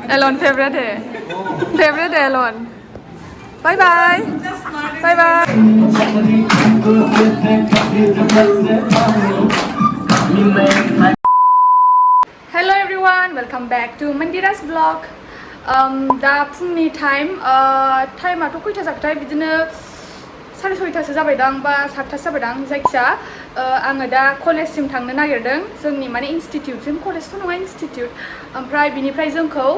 Elon favorite है favorite है Elon bye bye bye bye Hello everyone welcome back to Mandira's vlog दा फुंनि टाइमाथ' खयथा जाखोथाय बिदिनो 6:30 जाबायदां बा 7:00 जाबायदां जायखिया आङो दा कलेजसिम थांनो नागिरदों जोंनि माने इनस्टिट्यूटसिम कलेजथ' नङा इनस्टिट्यूट ओमफ्राय बिनिफ्राय जोंखौ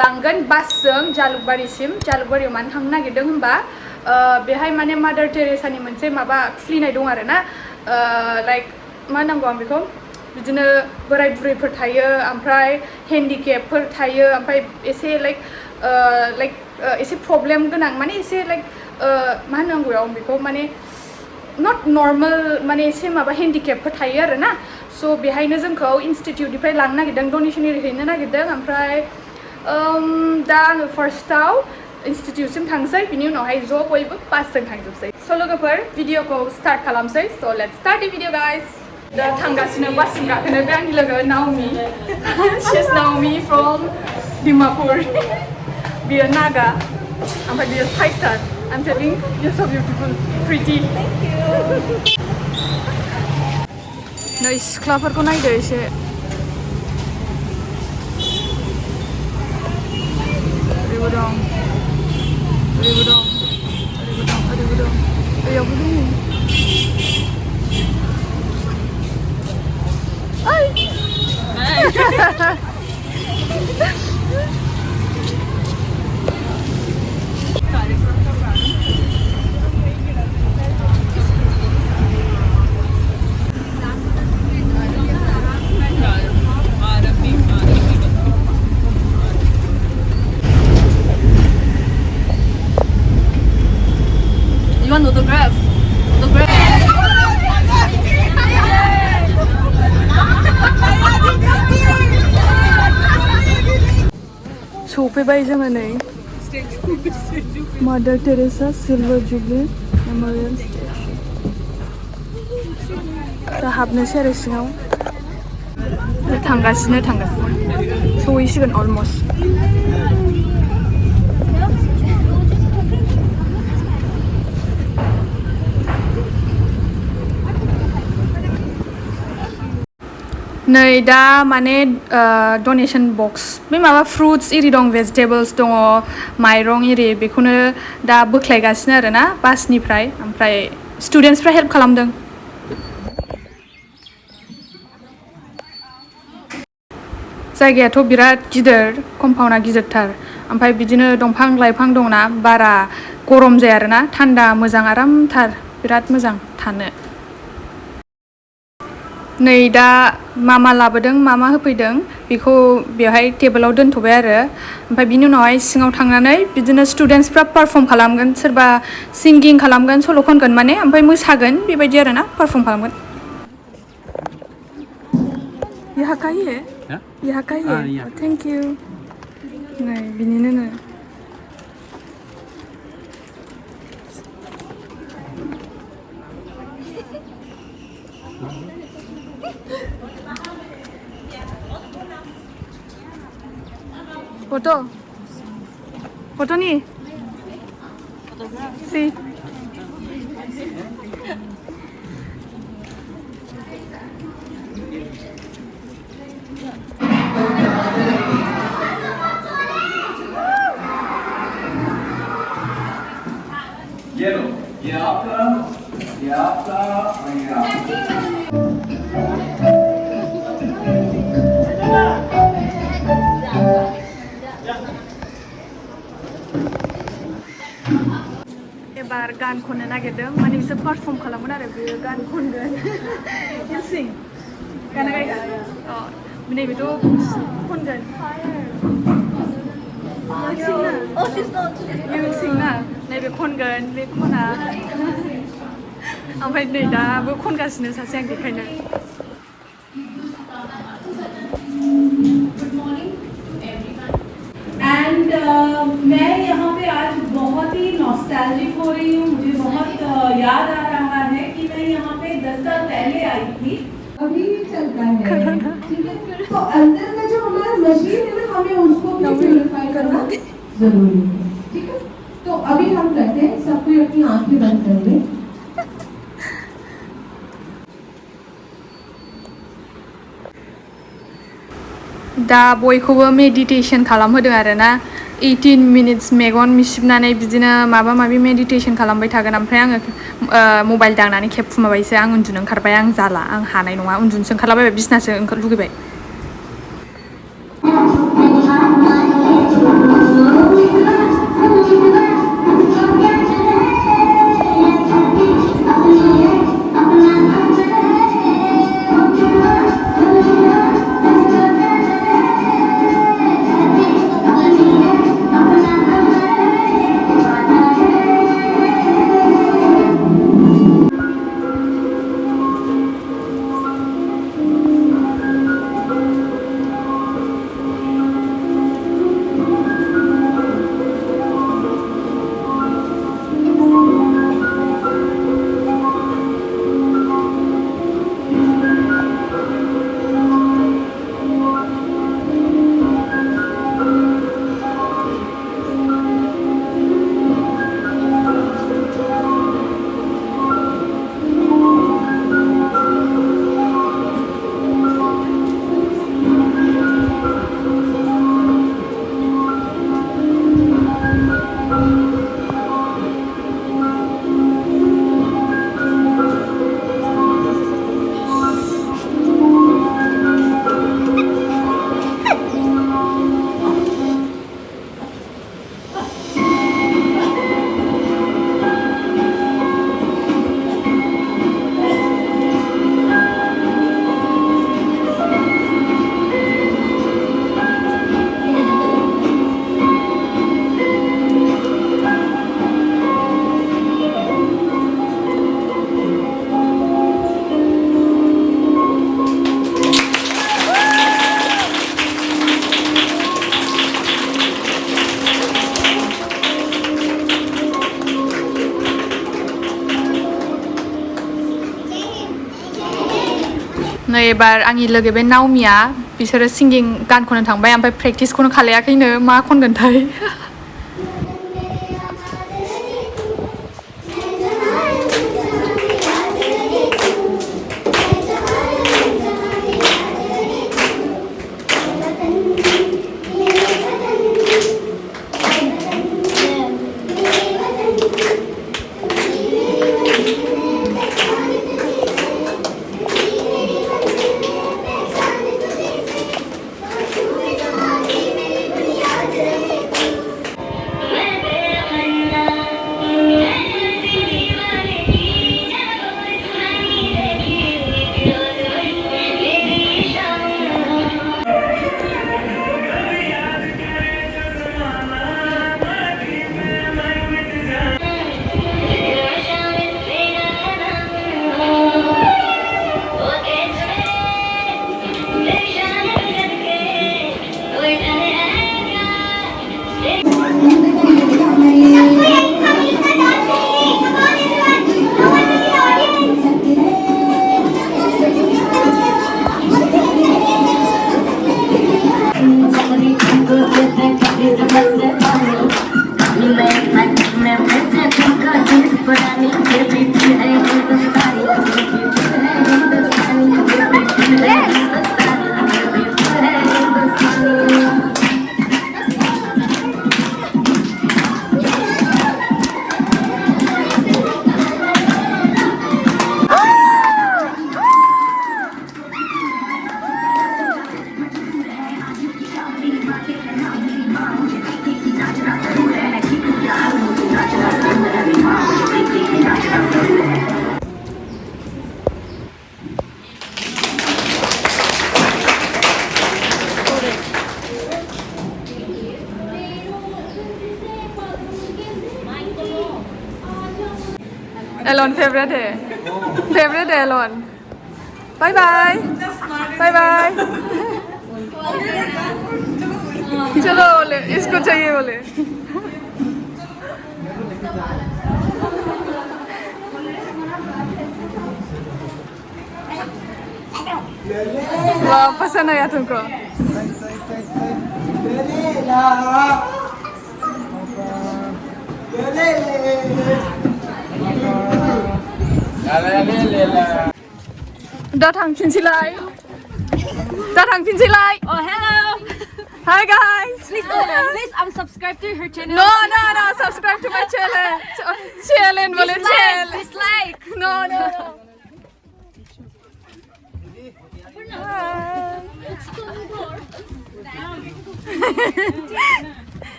लांगोन बासजों जालुकबारियाव मानो थांनो नागिरदों होनबा बेहाय माने मादार टेरेसानि मोनसे माबा खुलिनाय दं आरोना लाइक मा नांगौ आं बेखौ बिदिनो बोराय बुरैफोर थायो ओमफ्राय हेन्डिकेपफोर थायो ओमफ्राय एसे लाइक एसे प्रब्लेम गोनां माने एसे लाइक मा होनांगौ आं बेखौ माने नट नर्मेल माने एसे माबा हेन्डिकेपफोर थायो आरोना स' बेहायनो जोंखौ इनस्टिट्यूटनिफ्राय लांनो नागिरदों डनेसन एरि हैनो नागिरदों ओमफ्राय दा आङो फार्स्टआव इनस्टिट्यूटसिम थांसै बिनि उनावहाय ज' बयबो बासजों थांजोबसै स' लोगोफोर भिडिअखौ स्टार्ट खालामसै स' let's start the video guys दा थांगासिनो बाससिम गाखोनो बे आंनि लोगो नावमि she's Naomi from Dimapur बियो नागा ओमफ्राय बियो साइस्टार I'm telling you're so beautiful pretty thank you नै सिख्लाफोरखौ नायदो एसे ओरैबो दं ओरैबो दं ओरैबो दं ओरैयावबो दङ You want autograph? सफैबाय जोङो नै मादार टेरेसा सिलभार जुबली मेम'रियेल स्टेशन दा हाबनोसै आरो सिङाव थांगासिनो सहैसिगोन अलमस्ट नै दा माने डनेसन बक्स बे माबा फ्रुट्स इरि दं भेजिटेबल्स दङ माइरं इरि बेखौनो दा बोख्लायगासिनो आरोना बासनिफ्राय ओमफ्राय स्टुडेन्टसफ्रा हेल्प खालामदों जायगायाथ' बिराद गिदिर कम्पाउन्डआ गिदिरथार ओमफ्राय बिदिनो दंफां लाइफां दंना बारा गरम जाया आरोना थान्दा मोजां आरामथार बिराद मोजां थानो नै दा मामा लाबोदों मामा होफैदों बेखौ बेवहाय टेबोलाव दोनथ'बाय आरो ओमफ्राय बिनि उनावहाय सिङाव थांनानै बिदिनो स्टुडेन्टसफ्रा पारफर्म खालामगोन सोरबा सिंगिं खालामगोन सल' खनगोन माने ओमफ्राय मोसागोन बेबायदि आरोना पारफर्म खालामगोन यहाँ का ही है यहाँ का ही है थैंक यू नै बिनिनो no foto nih si Yellow. ये आपका और ये आपका एबार गान खननो नागिरदों माने बिसोर पारफर्म खालामगोन आरो बियो गान खनगोन you sing गाना गायगोन नैबेथ' खनगोन you sing ना नैबे खनगोन बे खना ओमफ्राय नै दाबो खनगासिनो सासे आं बेखायनो एंड मैं यहाँ पे आज बहुत ही नॉस्टैल्जिक हो रही हूँ मुझे बहुत याद आ रहा है कि मैं यहाँ पे 10 साल पहले आई थी अभी चलता है, ठीक है। तो अंदर का जो हमारा मशीन है ना, हमें उसको भी प्यूरिफाई करना जरूरी है, ठीक है। तो अभी हम करते हैं, सबको अपनी आंखें बंद कर लें। दा बयखौबो मेडिटेशन खालामहोदों आरोना 18 मिनिट्स मेगन मिसिबनानै बिदिनो माबा माबि मेडिटेशन खालामबाय थागोन ओमफ्राय आङो मबाइल दांनानै खेबखुमाबायसो आं उन्दुनो ओंखारबाय आं जाला आं हानाय नङा उन्दुनोसो ओंखारलाबायबाय बिसनासो लुगैबाय नै एबार आंनि लोगो बे नावमिया बिसोरो सिंगिं गान खननो थांबाय ओमफ्राय प्रेक्टिसखौनो खालायाखैनो मा खनगोनथाय Elon favorite है Elon bye bye bye bye चलो बोले इसको चाहिए बोले वाह पसंद आया तुमको दा थांफिनसैलाय Oh, hello. Hi guys Please unsubscribe to her channel. No subscribe to my channel channel बोले channel Dislike. No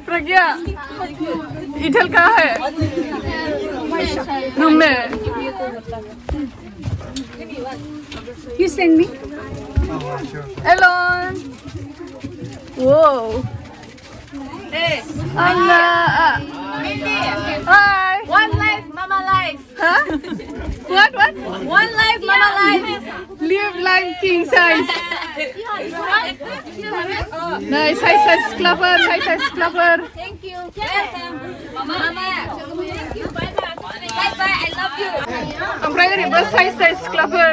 प्रज्ञा इधर कहाँ है रूम में You send me Hello Whoa Hey. Allah Hi One life, mama life. Huh? What? One life, mama life. Live like king size Nice size clapper Thank you. Welcome. Mama. Thank you. Bye. Bye. I love you. ओमफ्राय ओरैबो size clapper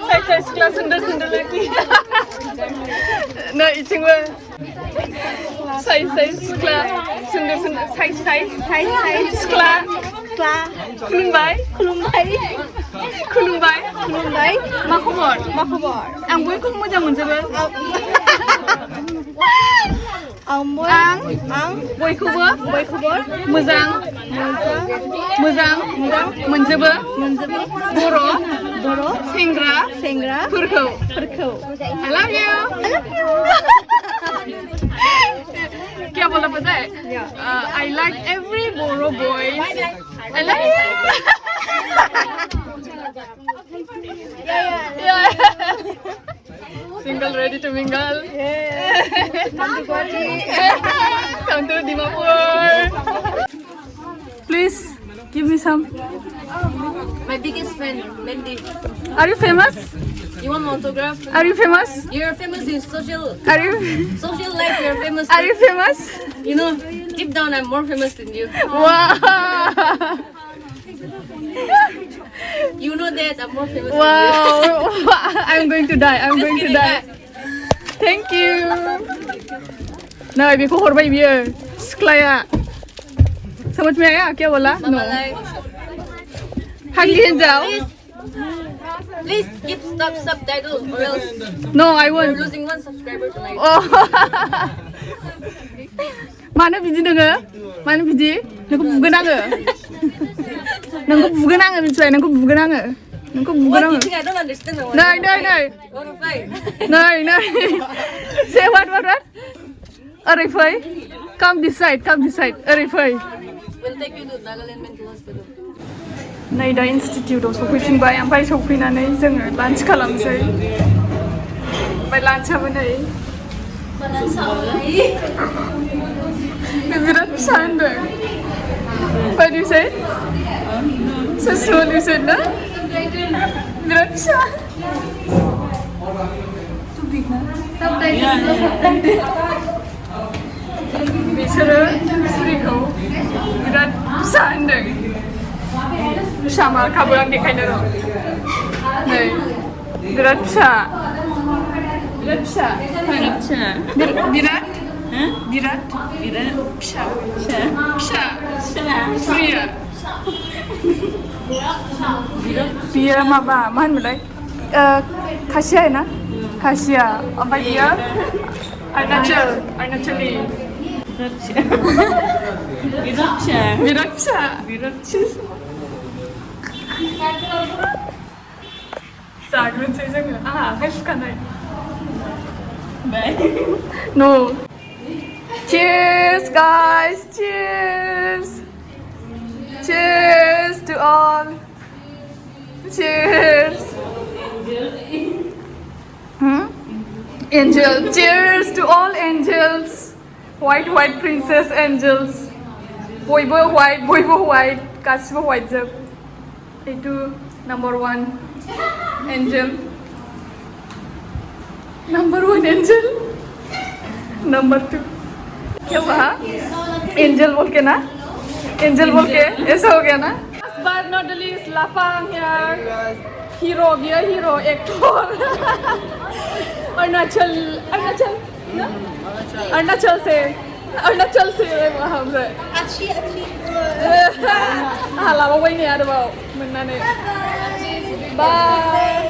size class सुन्दर lagi नै इथिंबो size class सुन्दर size class खुलुमबाय मा खबर आं बयखौबो मोजां मोनजोबो आं बयखौबो मोजां मोनजोबो बर' सेंग्राफोरखौ I love you क्या बोला पता है I like every Boro boys I love you yeah. Single ready to mingle come to Dimapur please give me some My biggest fan, Mandy. are you famous You want my autograph? are you famous You're famous in social life. You're famous. are you famous You know, deep down, I'm more famous than you. wow You know that I'm more famous wow I'm going to die than you. thank you नै बेखौ हरबाय बियो सिख्लाया समझ में आया क्या बोला Mama life. हांगी हिंजाव Please keep subtitles or else no I we're won't losing one subscriber tonight. oh मानो बिदि नोङो मानो बिदि नोंखौ बुगोन आङो मिथिबाय नोंखौ बुगोन आङो What do you think? I don't understand. नै What if I? नै say what ओरै फै come this side ओरै फै We'll take you to Nagaland Mental Hospital. नै दा इनस्टिटिउटआव सफैफिनबाय ओमफ्राय सफैनानै जोङो लान्च खालामसै ओमफ्राय लान्चआबो नै बिराद फिसा होनदों What do you say? So small you said no? बिराद फिसा बिसोरो सुरिखौ बिराद फिसा होनदों फिसा मारखाबो आं देखायनो र' नै बिराद फिसा बिराद फिसा सुरिया बियो माबा मा होनोमोनलाय खासिया ना खासिया ओमफ्राय बियो अरुणाचलि बिराद फिसा जाग्रोनोसै जोङो आंहा आखाइ सुखानाय no cheers guys cheers to all cheers angel cheers to all angels white princess angels बयबो white गासिबो white जोब एटु number 1 angel number 1 angel number 2 क्या हुआ angel बोल के ऐसा हो गया ना last but not the least Lapang here hero biyo hero actor Arunachal no Arunachal se वहाँ पे अच्छी हालावा वही नहीं आ रहा मन्ना ने bye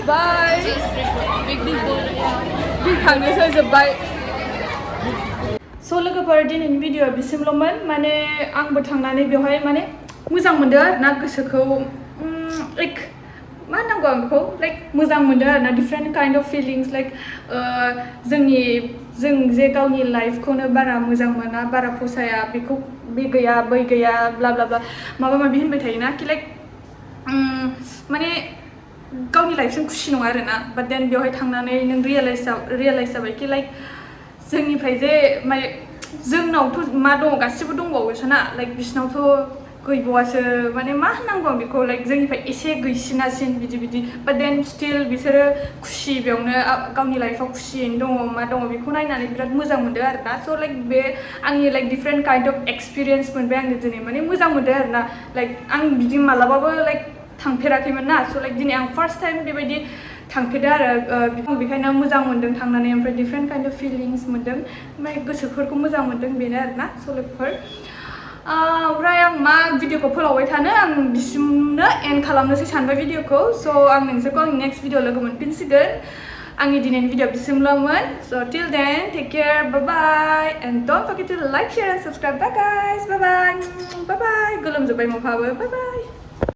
bye big थांनो सै जोब्बाय स' लोगोफोर दिनैनि भिडिअ'आ बिसिमल'मोन माने आंबो थांनानै बेवहाय माने मोजां मोनदों आरोना गोसोखौ लाइक मा होननांगौ आं बेखौ लाइक मोजां मोनदों आरोना different kind of fillings like जों जे गावनि लाइफखौनो बारा मोजां मोना बारा फसाया बेखौ बे गैया बै गैया ब्ला ब्ला ब्ला माबा माबि होनबाय थायोना कि लाइक माने गावनि लाइफजों खुसि नङा आरोना बाट देन बेवहाय थांनानै नों रियेलाइज जाबाय कि लाइक जोंनिफ्राय जे माने जोंनावथ' मा दङ गासिबो दंबावोसो ना लाइक बिसिनावथ' गैबावासो माने मा होननांगौ आं बेखौ लाइक जोंनिफ्राय एसे गैसिनासिन बिदि बाट देन स्टिल बिसोरो खुसि बेयावनो गावनि लाइफआव खुसियैनो दङ मा दङ बेखौ नायनानै बिराद मोजां मोनदों आरोना स' लाइक बे आंनि like different kind of experience मोनबाय आङो दिनै माने मोजां मोनदों आरोना लाइक आं बिदि मालाबाबो लाइक थांफेराखैमोन ना स' लाइक दिनै आं फार्स्ट टाइम बेबायदि थांफेरदों आरो बेखायनो मोजां मोनदों थांनानै ओमफ्राय डिफरेन्ट काइन्ड अफ फिलिंस मोनदों ओमफ्राय गोसोफोरखौ मोजां मोनदों बेनो आरोना स' लोगोफोर ओमफ्राय आं मा भिडिअखौ फोलावबाय थानो आं बिसिमनो एन्ड खालामनोसै सानबाय भिडिअखौ स' आं नोंसोरखौ आंनि नेक्स्ट भिडिअ लोगो मोनफिनसिगोन आंनि दिनैनि भिडिअ बिसिमल'मोन so' till then take care bye and don't forget to like share and subscribe bye guys bye गोलोमजोब्बाय मोखाङाबो बाय